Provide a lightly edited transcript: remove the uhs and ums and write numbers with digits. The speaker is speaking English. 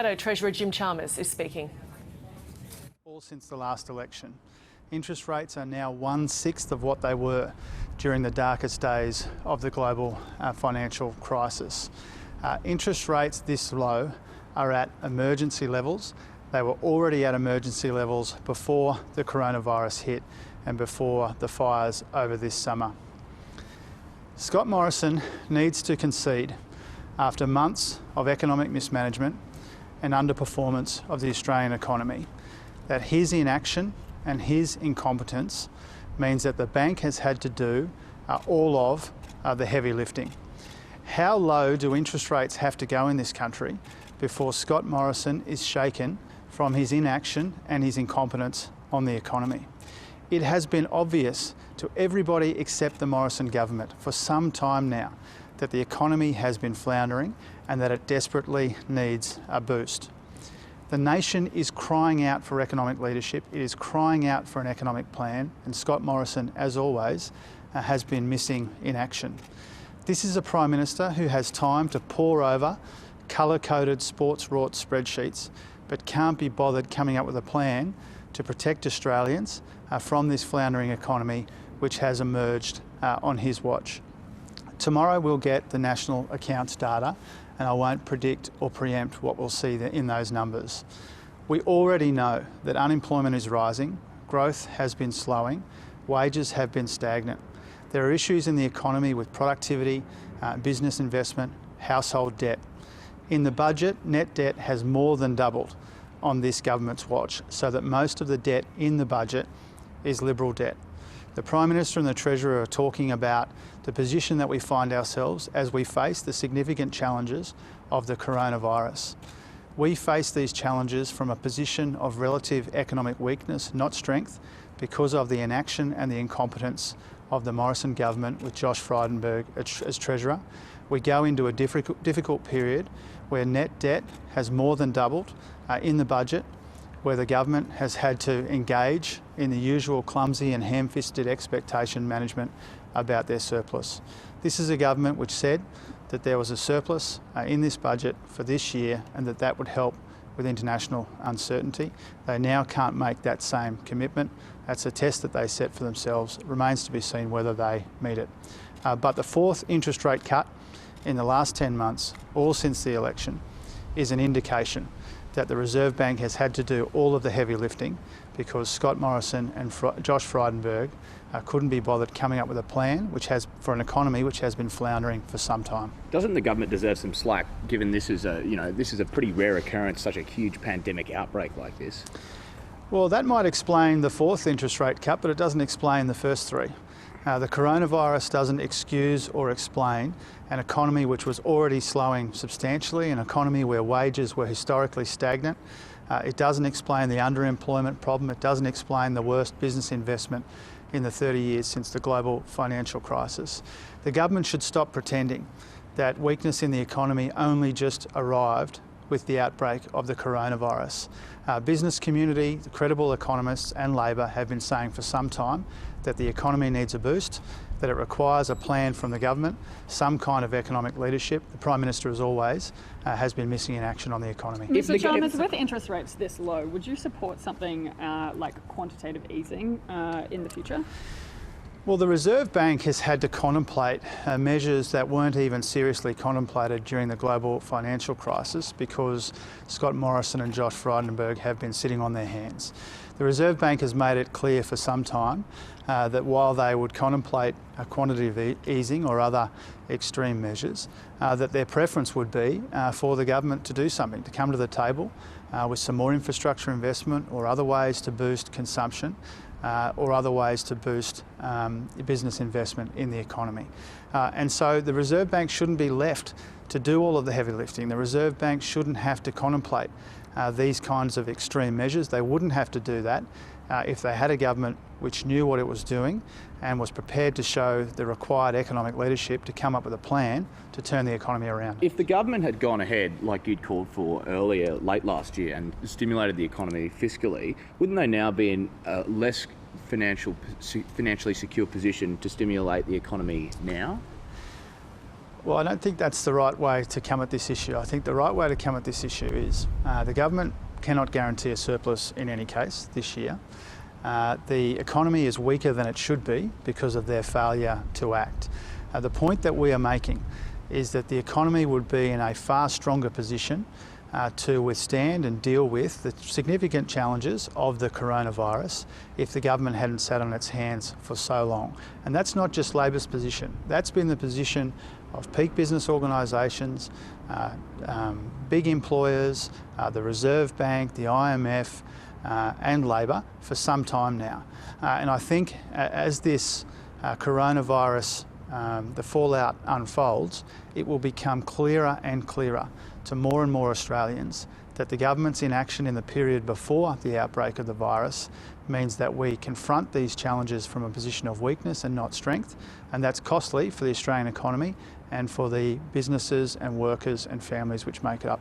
Treasurer Jim Chalmers is speaking. All since the last election. Interest rates are now 1/6 of what they were during the darkest days of the global financial crisis. Interest rates this low are at emergency levels. They were already at emergency levels before the coronavirus hit and before the fires over this summer. Scott Morrison needs to concede, after months of economic mismanagement and underperformance of the Australian economy, that his inaction and his incompetence means that the bank has had to do all of the heavy lifting. How low do interest rates have to go in this country before Scott Morrison is shaken from his inaction and his incompetence on the economy? It has been obvious to everybody except the Morrison government for some time now that the economy has been floundering and that it desperately needs a boost. The nation is crying out for economic leadership. It is crying out for an economic plan, and Scott Morrison, as always, has been missing in action. This is a Prime Minister who has time to pore over colour-coded sports-wrought spreadsheets, but can't be bothered coming up with a plan to protect Australians from this floundering economy which has emerged on his watch. Tomorrow we'll get the national accounts data, and I won't predict or preempt what we'll see in those numbers. We already know that unemployment is rising, growth has been slowing, wages have been stagnant. There are issues in the economy with productivity, business investment, household debt. In the budget, net debt has more than doubled on this government's watch, so that most of the debt in the budget is Liberal debt. The Prime Minister and the Treasurer are talking about the position that we find ourselves as we face the significant challenges of the coronavirus. We face these challenges from a position of relative economic weakness, not strength, because of the inaction and the incompetence of the Morrison government with Josh Frydenberg as Treasurer. We go into a difficult period where net debt has more than doubled in the budget, where the government has had to engage in the usual clumsy and ham-fisted expectation management about their surplus. This is a government which said that there was a surplus in this budget for this year and that would help with international uncertainty. They now can't make that same commitment. That's a test that they set for themselves. It remains to be seen whether they meet it. But the fourth interest rate cut in the last 10 months, all since the election, is an indication that the Reserve Bank has had to do all of the heavy lifting because Scott Morrison and Josh Frydenberg couldn't be bothered coming up with a plan for an economy which has been floundering for some time. Doesn't the government deserve some slack, given this is a pretty rare occurrence, such a huge pandemic outbreak like this? Well, that might explain the fourth interest rate cut, but it doesn't explain the first three. The coronavirus doesn't excuse or explain an economy which was already slowing substantially, an economy where wages were historically stagnant. It doesn't explain the underemployment problem. It doesn't explain the worst business investment in the 30 years since the global financial crisis. The government should stop pretending that weakness in the economy only just arrived with the outbreak of the coronavirus. Business community, the credible economists and Labor have been saying for some time that the economy needs a boost, that it requires a plan from the government, some kind of economic leadership. The Prime Minister, as always, has been missing in action on the economy. Mr Chalmers, with interest rates this low, would you support something like quantitative easing in the future? Well, the Reserve Bank has had to contemplate measures that weren't even seriously contemplated during the global financial crisis because Scott Morrison and Josh Frydenberg have been sitting on their hands. The Reserve Bank has made it clear for some time that while they would contemplate a quantitative easing or other extreme measures, that their preference would be for the government to do something, to come to the table with some more infrastructure investment or other ways to boost consumption. Or other ways to boost business investment in the economy. And so the Reserve Bank shouldn't be left to do all of the heavy lifting. The Reserve Bank shouldn't have to contemplate these kinds of extreme measures. They wouldn't have to do that if they had a government which knew what it was doing and was prepared to show the required economic leadership to come up with a plan to turn the economy around. If the government had gone ahead, like you'd called for earlier, late last year, and stimulated the economy fiscally, wouldn't they now be in a less financially secure position to stimulate the economy now? Well, I don't think that's the right way to come at this issue. I think the right way to come at this issue is the government cannot guarantee a surplus in any case this year. The economy is weaker than it should be because of their failure to act. The point that we are making is that the economy would be in a far stronger position to withstand and deal with the significant challenges of the coronavirus if the government hadn't sat on its hands for so long. And that's not just Labor's position. That's been the position of peak business organisations, big employers, the Reserve Bank, the IMF, and Labor for some time now. And I think as this coronavirus, the fallout unfolds, it will become clearer and clearer to more and more Australians that the government's inaction in the period before the outbreak of the virus means that we confront these challenges from a position of weakness and not strength, and that's costly for the Australian economy and for the businesses and workers and families which make it up.